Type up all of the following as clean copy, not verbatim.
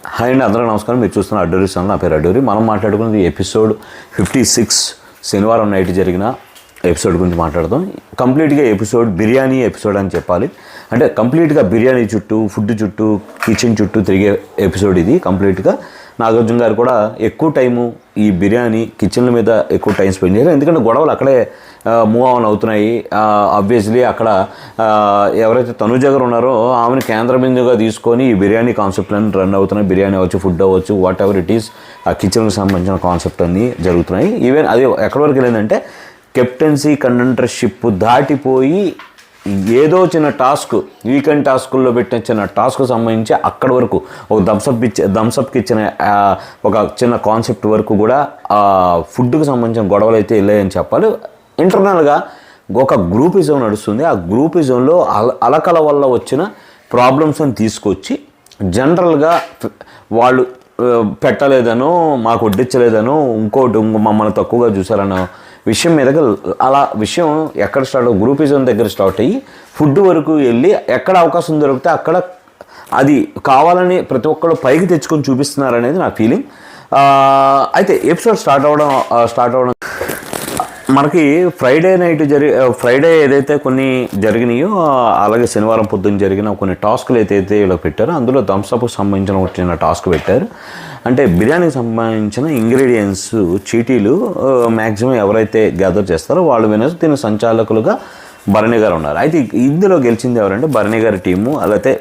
Hi అండి, అందరూ నమస్కారం. మీరు చూస్తున్న అడ్డూరి ఛానల్. నా పేరు అడ్డూరి. మనం మాట్లాడుకున్నది ఎపిసోడ్ 56 శనివారం నైట్ జరిగిన ఎపిసోడ్ గురించి మాట్లాడదాం. కంప్లీట్గా ఎపిసోడ్ బిర్యానీ ఎపిసోడ్ అని చెప్పాలి. అంటే కంప్లీట్గా బిర్యానీ చుట్టూ, ఫుడ్ చుట్టూ, కిచెన్ చుట్టూ తిరిగే ఎపిసోడ్ ఇది. కంప్లీట్గా నాగార్జున గారు కూడా ఎక్కువ టైము ఈ బిర్యానీ కిచెన్ల మీద ఎక్కువ టైం స్పెండ్ చేయాలి. ఎందుకంటే గొడవలు అక్కడే మూవ్ ఆన్ అవుతున్నాయి. ఆబ్వియస్లీ అక్కడ ఎవరైతే తనుజ గారు ఉన్నారో ఆమెను కేంద్ర బిందుగా తీసుకొని ఈ బిర్యానీ కాన్సెప్ట్లన్నీ రన్ అవుతున్నాయి. బిర్యానీ అవ్వచ్చు, ఫుడ్ అవ్వచ్చు, వాట్ ఎవర్ ఇట్ ఈస్, ఆ కిచెన్కి సంబంధించిన కాన్సెప్ట్ అన్నీ జరుగుతున్నాయి. ఈవెన్ అది ఎక్కడి వరకు వెళ్ళిందంటే కెప్టెన్సీ కండెంటర్షిప్ దాటిపోయి ఏదో చిన్న టాస్క్, వీకెండ్ టాస్కుల్లో పెట్టిన చిన్న టాస్క్ సంబంధించి అక్కడి వరకు ఒక థమ్సప్కి ఇచ్చిన ఒక చిన్న కాన్సెప్ట్ వరకు కూడా ఫుడ్కి సంబంధించిన గొడవలు అయితే వెళ్ళాయని చెప్పాలి. ఇంటర్నల్గా ఒక గ్రూపిజం నడుస్తుంది. ఆ గ్రూపిజంలో అలకల వల్ల వచ్చిన ప్రాబ్లమ్స్ని తీసుకొచ్చి జనరల్గా వాళ్ళు పెట్టలేదనో, మాకు వడ్డించలేదనో, ఇంకోటి మమ్మల్ని తక్కువగా చూసారనో విషయం మీదకి అలా విషయం ఎక్కడ స్టార్ట్, గ్రూపిజం దగ్గర స్టార్ట్ అయ్యి ఫుడ్ వరకు వెళ్ళి ఎక్కడ అవకాశం దొరికితే అక్కడ అది కావాలని ప్రతి ఒక్కళ్ళు పైకి తెచ్చుకొని చూపిస్తున్నారనేది నా ఫీలింగ్. అయితే ఎపిసోడ్ స్టార్ట్ అవ్వడం మనకి ఫ్రైడే ఏదైతే కొన్ని జరిగినాయో, అలాగే శనివారం పొద్దున్న జరిగిన కొన్ని టాస్కులు ఏదైతే వీళ్ళకి పెట్టారో అందులో థమ్స్అప్కి సంబంధించిన ఒక చిన్న టాస్క్ పెట్టారు. అంటే బిర్యానీకి సంబంధించిన ఇంగ్రీడియంట్స్ చీటీలు మ్యాక్సిమం ఎవరైతే గ్యాదర్ చేస్తారో వాళ్ళు వినరు. దీని సంచాలకులుగా భరణి గారు ఉన్నారు. అయితే ఇందులో గెలిచింది ఎవరంటే భరణి గారి టీము, అలాగే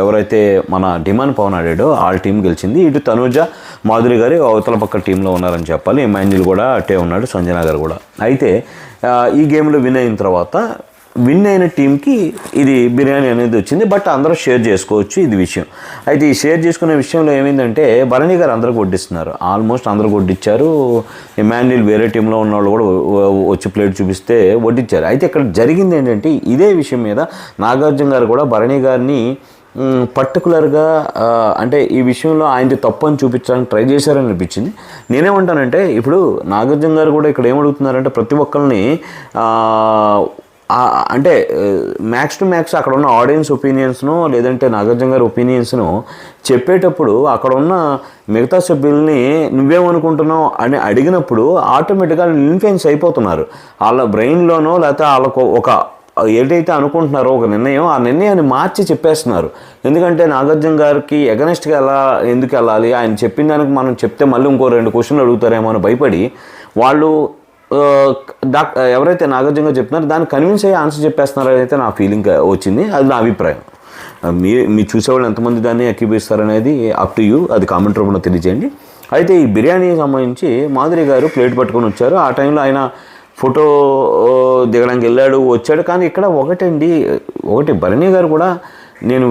ఎవరైతే మన డిమాండ్ పవన్ ఆడాడో వాళ్ళ టీం గెలిచింది. ఇటు తనుజ, మాధురి గారి అవతల పక్క టీంలో ఉన్నారని చెప్పాలి. ఇమాన్యుల్ కూడా అట్టే ఉన్నాడు, సంజన గారు కూడా. అయితే ఈ గేమ్లో విన్ అయిన తర్వాత విన్ అయిన టీంకి ఇది బిర్యానీ అనేది వచ్చింది. బట్ అందరూ షేర్ చేసుకోవచ్చు, ఇది విషయం. అయితే ఈ షేర్ చేసుకునే విషయంలో ఏమైందంటే భరణి గారు అందరికి వడ్డిస్తున్నారు. ఆల్మోస్ట్ అందరికి వడ్డించారు. ఇమాన్యుల్ వేరే టీంలో ఉన్న వాళ్ళు కూడా వచ్చి ప్లేట్ చూపిస్తే వడ్డించారు. అయితే ఇక్కడ జరిగింది ఏంటంటే ఇదే విషయం మీద నాగార్జున గారు కూడా భరణి గారిని పర్టికులర్గా అంటే ఈ విషయంలో ఆయనది తప్పు అని చూపించడానికి ట్రై చేశారని అనిపించింది. నేనేమంటానంటే ఇప్పుడు నాగార్జున గారు కూడా ఇక్కడ ఏమడుగుతున్నారంటే ప్రతి ఒక్కరిని అంటే మ్యాక్స్ టు మ్యాక్స్ అక్కడ ఉన్న ఆడియన్స్ ఒపీనియన్స్ను లేదంటే నాగార్జున గారి ఒపీనియన్స్ను చెప్పేటప్పుడు అక్కడ ఉన్న మిగతా సభ్యుల్ని నువ్వేమనుకుంటున్నావు అని అడిగినప్పుడు ఆటోమేటిక్గా ఇన్ఫ్లుయెన్స్ అయిపోతున్నారు. వాళ్ళ బ్రెయిన్లోనో లేకపోతే వాళ్ళకు ఒక ఏదైతే అనుకుంటున్నారో ఒక నిర్ణయం, ఆ నిర్ణయాన్ని మార్చి చెప్పేస్తున్నారు. ఎందుకంటే నాగార్జున గారికి ఎగనెస్ట్గా ఎందుకు వెళ్ళాలి, ఆయన చెప్పిన దానికి మనం చెప్తే మళ్ళీ ఇంకో 2 క్వశ్చన్లు అడుగుతారేమో అని భయపడి వాళ్ళు ఎవరైతే నాగార్జున గారు చెప్తున్నారో దాన్ని కన్విన్స్ అయ్యి ఆన్సర్ చెప్పేస్తున్నారని అయితే నా ఫీలింగ్ వచ్చింది. అది నా అభిప్రాయం. మీరు చూసేవాళ్ళు ఎంతమంది దాన్ని ఎక్కిపిస్తారనేది అప్ టు యూ, అది కామెంట్ రూపంలో తెలియజేయండి. అయితే ఈ బిర్యానీకి సంబంధించి మాధురి గారు ప్లేట్ పట్టుకొని వచ్చారు. ఆ టైంలో ఆయన ఫోటో దిగడానికి వెళ్ళాడు, వచ్చాడు. కానీ ఇక్కడ ఒకటి భరణి గారు కూడా నేను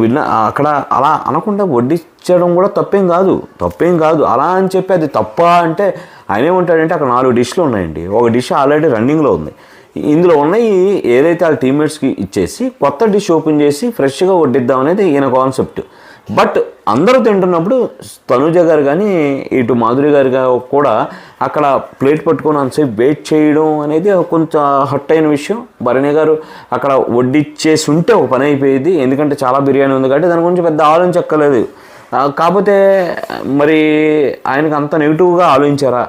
అక్కడ అలా అనకుండా వడ్డించడం కూడా తప్పేం కాదు. అలా అని చెప్పి అది తప్ప అంటే ఆయన ఏమంటాడంటే అక్కడ 4 డిష్లు ఉన్నాయండి. ఒక డిష్ ఆల్రెడీ రన్నింగ్లో ఉంది. ఇందులో ఉన్నాయి ఏదైతే వాళ్ళ టీమ్మేట్స్కి ఇచ్చేసి కొత్త డిష్ ఓపెన్ చేసి ఫ్రెష్గా వడ్డిద్దాం అనేది ఈయన కాన్సెప్ట్. బట్ అందరూ తింటున్నప్పుడు తనుజ గారు కానీ ఇటు మాధురి గారు కూడా అక్కడ ప్లేట్ పట్టుకొని అంతసేపు వెయిట్ చేయడం అనేది కొంచెం హట్ అయిన విషయం. భరణి గారు అక్కడ వడ్డిచ్చేసి ఉంటే ఒక పని అయిపోయేది. ఎందుకంటే చాలా బిర్యానీ ఉంది కాబట్టి దాని గురించి పెద్ద ఆలోచించక్కర్లేదు. కాకపోతే మరి ఆయనకు అంత నెగిటివ్గా ఆలోచించారా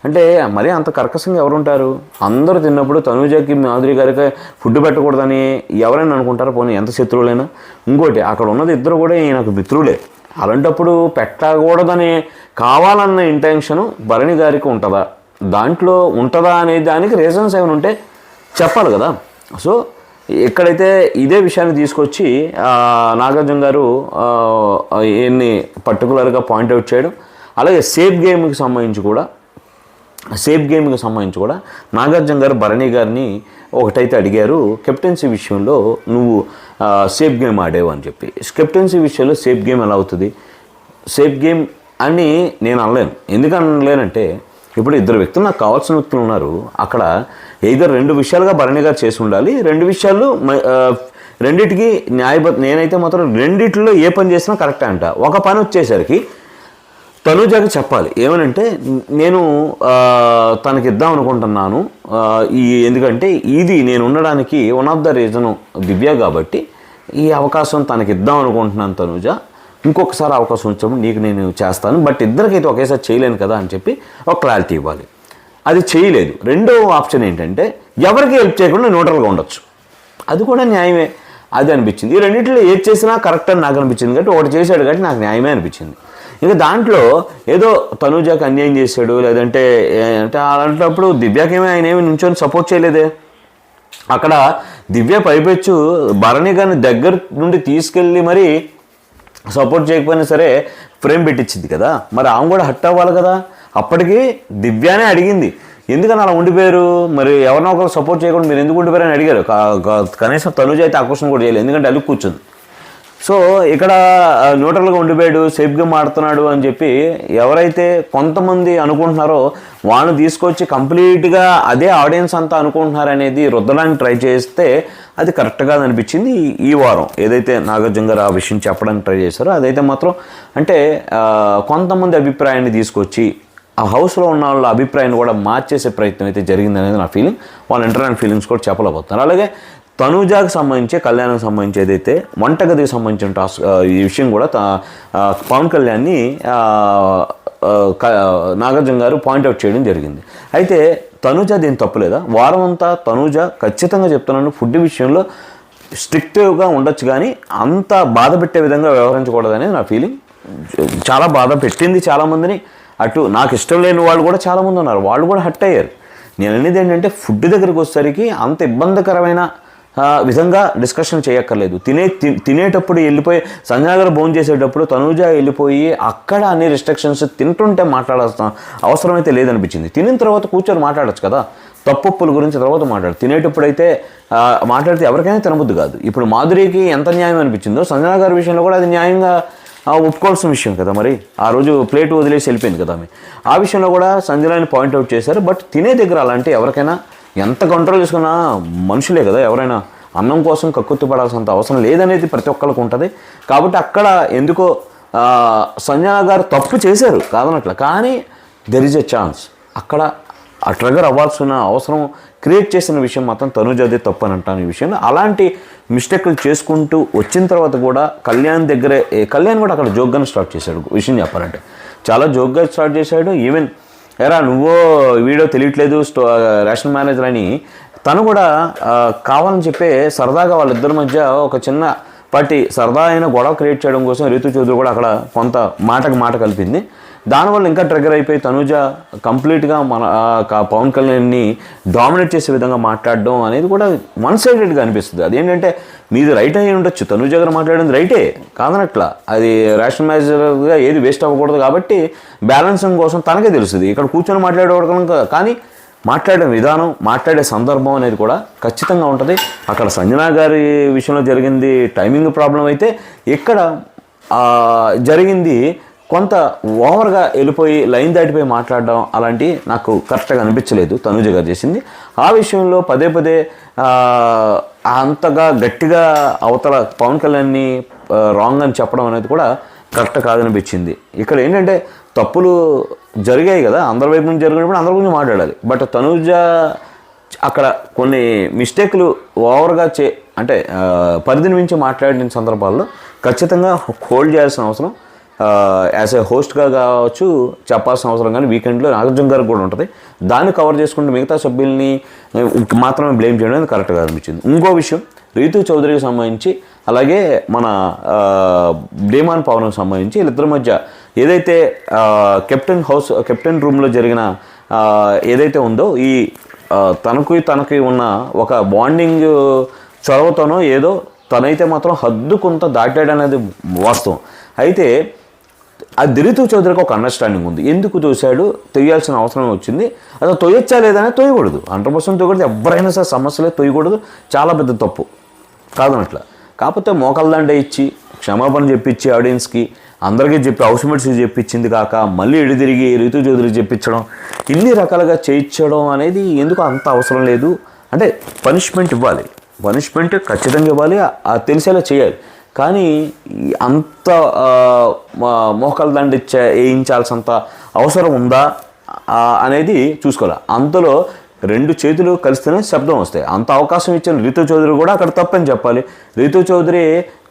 అంటే మరి అంత కర్కశంగా ఎవరుంటారు? అందరూ తిన్నప్పుడు తనుజకి, మాధురి గారికి ఫుడ్ పెట్టకూడదని ఎవరైనా అనుకుంటారో, పోనీ ఎంత శత్రువులైనా. ఇంకోటి అక్కడ ఉన్నది ఇద్దరు కూడా ఈయనకు మిత్రులే. అలాంటప్పుడు పెట్టకూడదని కావాలన్న ఇంటెన్షను భరణి గారికి ఉంటుందా అనే దానికి రీజన్స్ ఏమైనా ఉంటే చెప్పాలి కదా. సో ఎక్కడైతే ఇదే విషయాన్ని తీసుకొచ్చి నాగార్జున గారు ఈయన్ని పర్టికులర్గా పాయింట్అవుట్ చేయడం, అలాగే సేఫ్ గేమ్కి సంబంధించి కూడా నాగార్జున గారు భరణి గారిని ఒకటైతే అడిగారు, కెప్టెన్సీ విషయంలో నువ్వు సేఫ్ గేమ్ ఆడేవు అని చెప్పి. కెప్టెన్సీ విషయంలో సేఫ్ గేమ్ ఎలా అవుతుంది? సేఫ్ గేమ్ అని నేను అనలేను. ఎందుకు అనలేనంటే ఇప్పుడు 2 వ్యక్తులు, నాకు కావాల్సిన వ్యక్తులు ఉన్నారు. అక్కడ ఏదో 2 విషయాలుగా భరణి గారు చేసి ఉండాలి. 2 విషయాలు రెండిటికి నేనైతే మాత్రం రెండిట్లో ఏ పని చేసినా కరెక్టే అంట. ఒక పని వచ్చేసరికి తనుజకి చెప్పాలి ఏమనంటే నేను తనకి ఇద్దాం అనుకుంటున్నాను, ఎందుకంటే ఇది నేను ఉండడానికి వన్ ఆఫ్ ద రీజను దివ్య కాబట్టి ఈ అవకాశం తనకి ఇద్దాం అనుకుంటున్నాను తనుజ. ఇంకొకసారి అవకాశం ఇచ్చినప్పుడు నీకు నేను చేస్తాను, బట్ ఇద్దరికైతే ఒకేసారి చేయలేను కదా అని చెప్పి ఒక క్లారిటీ ఇవ్వాలి. అది చేయలేదు. రెండో ఆప్షన్ ఏంటంటే ఎవరికి హెల్ప్ చేయకుండా న్యూట్రల్గా ఉండొచ్చు, అది కూడా న్యాయమే. అది అనిపించింది. ఈ రెండింటిలో ఏది చేసినా కరెక్ట్ అని నాకు అనిపించింది, కాబట్టి ఒకటి చేశాడు కాబట్టి నాకు న్యాయమే అనిపించింది. ఇంకా దాంట్లో ఏదో తనూజాకి అన్యాయం చేశాడు లేదంటే అంటే అలాంటప్పుడు దివ్యాకేమీ ఆయన ఏమి నుంచొని సపోర్ట్ చేయలేదే. అక్కడ దివ్య పైపెచ్చు భరణి గారిని దగ్గర నుండి తీసుకెళ్ళి మరి సపోర్ట్ చేయకపోయినా సరే ఫ్రేమ్ పెట్టించింది కదా, మరి ఆమె కూడా హట్ అవ్వాలి కదా. అప్పటికి దివ్యానే అడిగింది, ఎందుకని అలా ఉండిపోయారు, మరి ఎవరినో ఒకరు సపోర్ట్ చేయకుండా మీరు ఎందుకు ఉండిపోయారని అడిగారు. కనీసం తనుజ అయితే ఆ క్వశ్చన్ కూడా చేయలేదు, ఎందుకంటే అలిగి కూర్చుంది. సో ఇక్కడ న్యూట్రల్గా ఉండిపోయాడు, సేఫ్గా మాడుతున్నాడు అని చెప్పి ఎవరైతే కొంతమంది అనుకుంటున్నారో వాళ్ళని తీసుకొచ్చి కంప్లీట్గా అదే ఆడియన్స్ అంతా అనుకుంటున్నారనేది రుద్దడానికి ట్రై చేస్తే అది కరెక్ట్గా అనిపించింది. ఈ వారం ఏదైతే నాగార్జున గారు ఆ విషయం చెప్పడానికి ట్రై చేశారో అదైతే మాత్రం అంటే కొంతమంది అభిప్రాయాన్ని తీసుకొచ్చి ఆ హౌస్లో ఉన్న వాళ్ళ అభిప్రాయాన్ని కూడా మార్చేసే ప్రయత్నం అయితే జరిగిందనేది నా ఫీలింగ్. వాళ్ళ ఇంటర్నల్ ఫీలింగ్స్ కూడా చెప్పలేకపోతున్నారు. అలాగే తనూజాకి సంబంధించి కళ్యాణ్కి సంబంధించి ఏదైతే వంటగదికి సంబంధించిన ఈ విషయం కూడా పవన్ కళ్యాణ్ని నాగార్జున గారు పాయింట్అవుట్ చేయడం జరిగింది. అయితే తనూజ దీని తప్పులేదా? వారం అంతా తనూజ ఖచ్చితంగా చెప్తున్నాను ఫుడ్ విషయంలో స్ట్రిక్ట్గా ఉండొచ్చు, కానీ అంత బాధ పెట్టే విధంగా వ్యవహరించకూడదనేది నా ఫీలింగ్. చాలా బాధ పెట్టింది చాలామందిని. అటు నాకు ఇష్టం లేని వాళ్ళు కూడా చాలామంది ఉన్నారు, వాళ్ళు కూడా హట్ అయ్యారు. నేను అనేది ఏంటంటే ఫుడ్ దగ్గరికి వచ్చేసరికి అంత ఇబ్బందికరమైన విధంగా డిస్కషన్ చేయక్కర్లేదు. తినేటప్పుడు వెళ్ళిపోయి సంజయ్ గారు భోజనం చేసేటప్పుడు తనూజ వెళ్ళిపోయి అక్కడ అన్ని రిస్ట్రిక్షన్స్ తింటుంటే మాట్లాడాల్సిన అవసరం అయితే లేదనిపించింది. తినిన తర్వాత కూర్చొని మాట్లాడచ్చు కదా, తప్పుల గురించి తర్వాత మాట్లాడు. తినేటప్పుడు అయితే మాట్లాడితే ఎవరికైనా తినబుద్ది కాదు. ఇప్పుడు మాధురికి ఎంత న్యాయం అనిపించిందో సంజయ్ గారి విషయంలో కూడా అది న్యాయంగా ఒప్పుకోవాల్సిన విషయం కదా. మరి ఆ రోజు ప్లేట్ వదిలేసి వెళ్ళిపోయింది కదా ఆమె. ఆ విషయంలో కూడా సంజయ్ని పాయింట్అవుట్ చేశారు. బట్ తినే దగ్గర అలాంటి ఎవరికైనా ఎంత కంట్రోల్ చేసుకున్నా మనుషులే కదా, ఎవరైనా అన్నం కోసం కక్కుర్తి పడాల్సినంత అవసరం లేదనేది ప్రతి ఒక్కరికి ఉంటుంది. కాబట్టి అక్కడ ఎందుకో సంజయ్ గారు తప్పు చేశారు కాదనట్ల, కానీ దెర్ ఈజ్ ఎ ఛాన్స్ అక్కడ ఆ ట్రిగర్ అవ్వాల్సిన అవసరం క్రియేట్ చేసిన విషయం మాత్రం తనూజదే తప్పు అని అంటాను. ఈ విషయంలో అలాంటి మిస్టేక్లు చేసుకుంటూ వచ్చిన తర్వాత కూడా కళ్యాణ్ కూడా అక్కడ జోక్గానే స్టార్ట్ చేశాడు. విషయం చెప్పాలంటే చాలా జోక్గా స్టార్ట్ చేశాడు. ఈవెన్ ఎరా నువ్వో వీడియో తెలియట్లేదు రేషన్ మేనేజర్ అని తను కూడా కావాలని చెప్పే సరదాగా వాళ్ళిద్దరి మధ్య ఒక చిన్న పార్టీ సరదా అయిన గొడవ క్రియేట్ చేయడం కోసం రీతు చౌదరి కూడా అక్కడ కొంత మాట కలిపింది. దానివల్ల ఇంకా ట్రిగర్ అయిపోయి తనూజ కంప్లీట్గా మన పవన్ కళ్యాణ్ని డామినేట్ చేసే విధంగా మాట్లాడడం అనేది కూడా వన్ సైడెడ్గా అనిపిస్తుంది. అదేంటంటే మీది రైట్ అయ్యి ఉండొచ్చు, తనూజ గారు మాట్లాడింది రైటే కాదనట్లా, అది రేషన్ మేనేజర్గా ఏది వేస్ట్ అవ్వకూడదు కాబట్టి బ్యాలెన్సింగ్ కోసం తనకే తెలుస్తుంది. ఇక్కడ కూర్చొని మాట్లాడేవాడు కానీ మాట్లాడే విధానం, మాట్లాడే సందర్భం అనేది కూడా ఖచ్చితంగా ఉంటుంది. అక్కడ సంజనా గారి విషయంలో జరిగింది టైమింగ్ ప్రాబ్లం అయితే, ఇక్కడ జరిగింది కొంత ఓవర్గా వెళ్ళిపోయి లైన్ దాటిపోయి మాట్లాడడం అలాంటి నాకు కరెక్ట్గా అనిపించలేదు తనూజ గారు చేసింది. ఆ విషయంలో పదే అంతగా గట్టిగా అవతల పవన్ కళ్యాణ్ని రాంగ్ అని చెప్పడం అనేది కూడా కరెక్ట్ కాదనిపించింది. ఇక్కడ ఏంటంటే తప్పులు జరిగాయి కదా, అందరి వైపు నుంచి జరిగినప్పుడు అందరి గురించి మాట్లాడాలి. బట్ తనూజ అక్కడ కొన్ని మిస్టేక్లు ఓవర్గా అంటే పరిధిని మించి మాట్లాడిన సందర్భాల్లో ఖచ్చితంగా హోల్డ్ చేయాల్సిన అవసరం యాజ్ ఏ హోస్ట్గా కావచ్చు చెప్పాల్సిన అవసరం కానీ వీకెండ్లో నాగార్జున గారికి కూడా ఉంటుంది. దాన్ని కవర్ చేసుకుంటూ మిగతా సభ్యుల్ని మాత్రమే బ్లేమ్ చేయడం అనేది కరెక్ట్గా అనిపించింది. ఇంకో విషయం రీతు చౌదరికి సంబంధించి అలాగే మన డేమాన్ పవన్కి సంబంధించి వీళ్ళిద్దరి మధ్య ఏదైతే కెప్టెన్ రూమ్లో జరిగిన ఏదైతే ఉందో ఈ తనకి ఉన్న ఒక బాండింగ్ చొరవతోనో ఏదో తనైతే మాత్రం హద్దు కొంత దాటాడనేది వాస్తవం. అయితే అది రీతు చౌదరికి ఒక అండర్స్టాండింగ్ ఉంది. ఎందుకు తోసాడు తొయ్యాల్సిన అవసరం వచ్చింది. అసలు తొయ్యొచ్చా లేదనే తొయ్యకూడదు, 100% తొయ్యకూడదు. ఎవరైనా సరే సమస్యలే తొయ్యకూడదు, చాలా పెద్ద తప్పు కాదనట్లా. కాకపోతే మోకాళ్ళదండే ఇచ్చి క్షమాపణ చెప్పించి ఆడియన్స్కి అందరికీ చెప్పి హౌస్మేట్స్కి చెప్పించింది కాక మళ్ళీ తిరిగి రీతు చౌదరికి చెప్పించడం, ఇన్ని రకాలుగా చేయించడం అనేది ఎందుకు అంత అవసరం లేదు. అంటే పనిష్మెంట్ ఇవ్వాలి, పనిష్మెంట్ ఖచ్చితంగా ఇవ్వాలి, తెలిసేలా చేయాలి. కానీ అంత మోకాళ్ళ దండ వేయించాల్సినంత అవసరం ఉందా అనేది చూసుకోవాలి. అంతలో 2 చేతులు కలిస్తేనే శబ్దం వస్తాయి. అంత అవకాశం ఇచ్చిన రీతు చౌదరి కూడా అక్కడ తప్పని చెప్పాలి. రీతు చౌదరి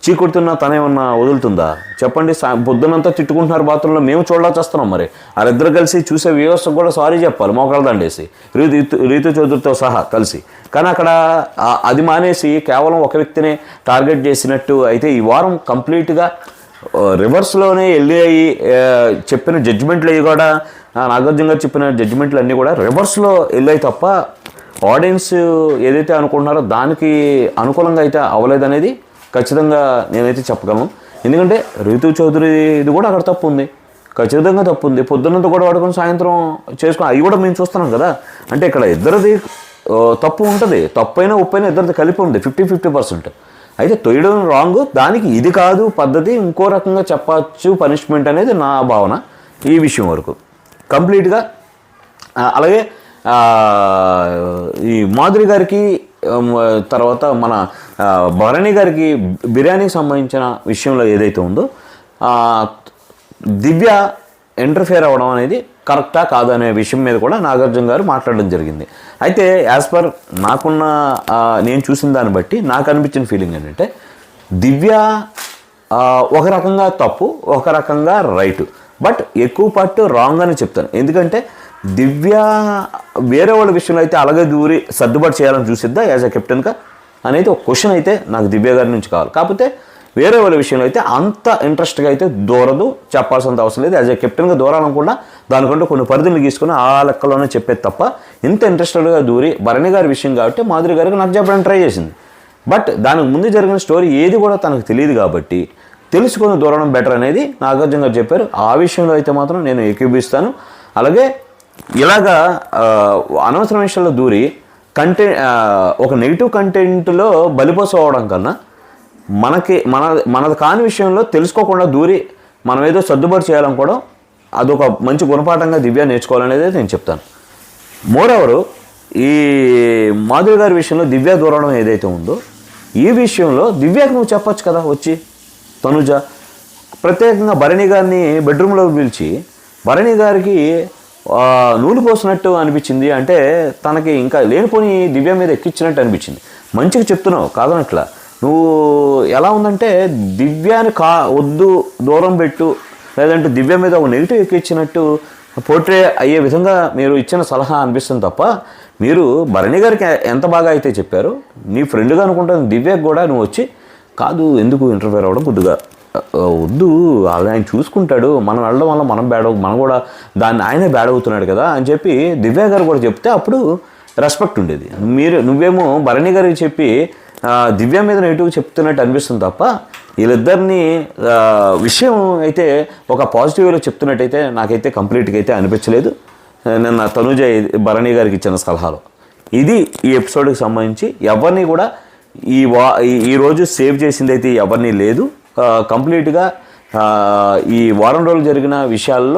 చీకొడుతున్నా తనేమన్నా వదులుతుందా చెప్పండి? పొద్దునంతా తిట్టుకుంటున్నారు బాత్రూంలో, మేము చూడాల్సి వస్తున్నాం. మరి వాళ్ళిద్దరు కలిసి చూసే వ్యవస్థకు కూడా సారీ చెప్పాలి, మోకాళ్ళ దండేసి రీతు చౌదరితో సహా కలిసి. కానీ అక్కడ అది మానేసి కేవలం ఒక వ్యక్తిని టార్గెట్ చేసినట్టు అయితే ఈ వారం కంప్లీట్గా రివర్స్లోనే వెళ్ళి చెప్పిన జడ్జిమెంట్లు అవి కూడా, నాగార్జున గారు చెప్పిన జడ్జిమెంట్లు అన్నీ కూడా రివర్స్లో వెళ్ళాయి తప్ప ఆడియన్స్ ఏదైతే అనుకుంటున్నారో దానికి అనుకూలంగా అయితే అవ్వలేదనేది ఖచ్చితంగా నేనైతే చెప్పగలను. ఎందుకంటే రీతు చౌదరి ఇది కూడా అక్కడ తప్పు ఉంది, ఖచ్చితంగా తప్పు ఉంది. పొద్దున్నంత కూడా పడుకొని సాయంత్రం చేసుకుని అవి కూడా మేము చూస్తున్నాం కదా. అంటే ఇక్కడ ఇద్దరిది తప్పు ఉంటుంది, తప్పైనా ఉప్పైనా ఇద్దరిది కలిపి ఉంది 50-50%. అయితే తొయ్యడం రాంగ్, దానికి ఇది కాదు పద్ధతి, ఇంకో రకంగా చెప్పచ్చు పనిష్మెంట్ అనేది నా భావన ఈ విషయం వరకు కంప్లీట్గా. అలాగే ఈ మాధురి గారికి తర్వాత మన భరణి గారికి బిర్యానీకి సంబంధించిన విషయంలో ఏదైతే ఉందో దివ్య ఇంటర్ఫియర్ అవ్వడం అనేది కరెక్టా కాదనే విషయం మీద కూడా నాగార్జున గారు మాట్లాడడం జరిగింది. అయితే యాజ్ పర్ నాకున్న నేను చూసిన దాన్ని బట్టి నాకు అనిపించిన ఫీలింగ్ ఏంటంటే దివ్య ఒక రకంగా తప్పు, ఒక రకంగా రైటు, బట్ ఎక్కువ పార్ట్ రాంగ్ అని చెప్తాను. ఎందుకంటే దివ్య వేరే వాళ్ళ విషయంలో అయితే అలాగే దూరి సర్దుబాటు చేయాలని చూసిద్దా యాజ్ ఎ కెప్టెన్గా అనేది ఒక క్వశ్చన్ అయితే నాకు దివ్య గారి నుంచి కావాలి. కాకపోతే వేరే వాళ్ళ విషయంలో అయితే అంత ఇంట్రెస్ట్గా అయితే దూరదు, చెప్పాల్సినంత అవసరం లేదు. యాజ్ ఎ కెప్టెన్గా దూరాలనుకున్నా దానికంటే కొన్ని పరిధులు గీసుకుని ఆ లెక్కలోనే చెప్పేది తప్ప ఇంత ఇంట్రెస్టెడ్గా దూరి భరణి గారి విషయం కాబట్టి మాధురి గారికి నాకు చెప్పడానికి ట్రై చేసింది. బట్ దానికి ముందు జరిగిన స్టోరీ ఏది కూడా తనకు తెలియదు కాబట్టి తెలుసుకొని దూరడం బెటర్ అనేది నాగార్జున గారు చెప్పారు. ఆ విషయంలో అయితే మాత్రం నేను ఏకీభవిస్తాను. అలాగే ఇలాగా అనవసర విషయాల్లో దూరి ఒక నెగిటివ్ కంటెంట్లో బలిపోసం అవడం కన్నా మనది కాని విషయంలో తెలుసుకోకుండా దూరి మనం ఏదో సర్దుబాటు చేయాలనుకోవడం అదొక మంచి గుణపాఠంగా దివ్య నేర్చుకోవాలనేది నేను చెప్తాను. మోరోవరు ఈ మాధురి గారి విషయంలో దివ్య దూరడం ఏదైతే ఉందో ఈ విషయంలో దివ్యకు నువ్వు చెప్పొచ్చు కదా, వచ్చి తనుజ ప్రత్యేకంగా భరణి గారిని బెడ్రూమ్లో పిలిచి భరణి గారికి నూలు పోసినట్టు అనిపించింది. అంటే తనకి ఇంకా లేనిపోని దివ్య మీద ఎక్కించినట్టు అనిపించింది. మంచిగా చెప్తున్నావు కాదనట్లా, నువ్వు ఎలా ఉందంటే దివ్యాని వద్దు దూరం పెట్టు, లేదంటే దివ్య మీద ఒక నెగిటివ్ ఎక్కించినట్టు పోర్ట్రే అయ్యే విధంగా మీరు ఇచ్చిన సలహా అనిపిస్తుంది తప్ప మీరు భరణి గారికి ఎంత బాగా అయితే చెప్పారో నీ ఫ్రెండ్గా అనుకుంటాను దివ్యకు కూడా నువ్వు వచ్చి కాదు ఎందుకు ఇంటర్ఫేర్ అవ్వడం, కొద్దిగా వద్దు ఆయన చూసుకుంటాడు, మనం వెళ్ళడం వల్ల మనం కూడా దాన్ని ఆయనే బ్యాడ్ అవుతున్నాడు కదా అని చెప్పి దివ్య గారు కూడా చెప్తే అప్పుడు రెస్పెక్ట్ ఉండేది. నువ్వేమో భరణి గారికి చెప్పి దివ్య మీద నెగిటివ్ చెప్తున్నట్టు అనిపిస్తుంది తప్ప వీళ్ళిద్దరిని విషయం అయితే ఒక పాజిటివ్ వేలో చెప్తున్నట్టయితే నాకైతే కంప్లీట్గా అయితే అనిపించలేదు నిన్న తనుజ భరణి గారికి ఇచ్చిన సలహాలు. ఇది ఈ ఎపిసోడ్కి సంబంధించి ఎవరిని కూడా ఈరోజు సేవ్ చేసింది అయితే ఎవరిని లేదు. కంప్లీట్గా ఈ వారం రోజులు జరిగిన విషయాల్లో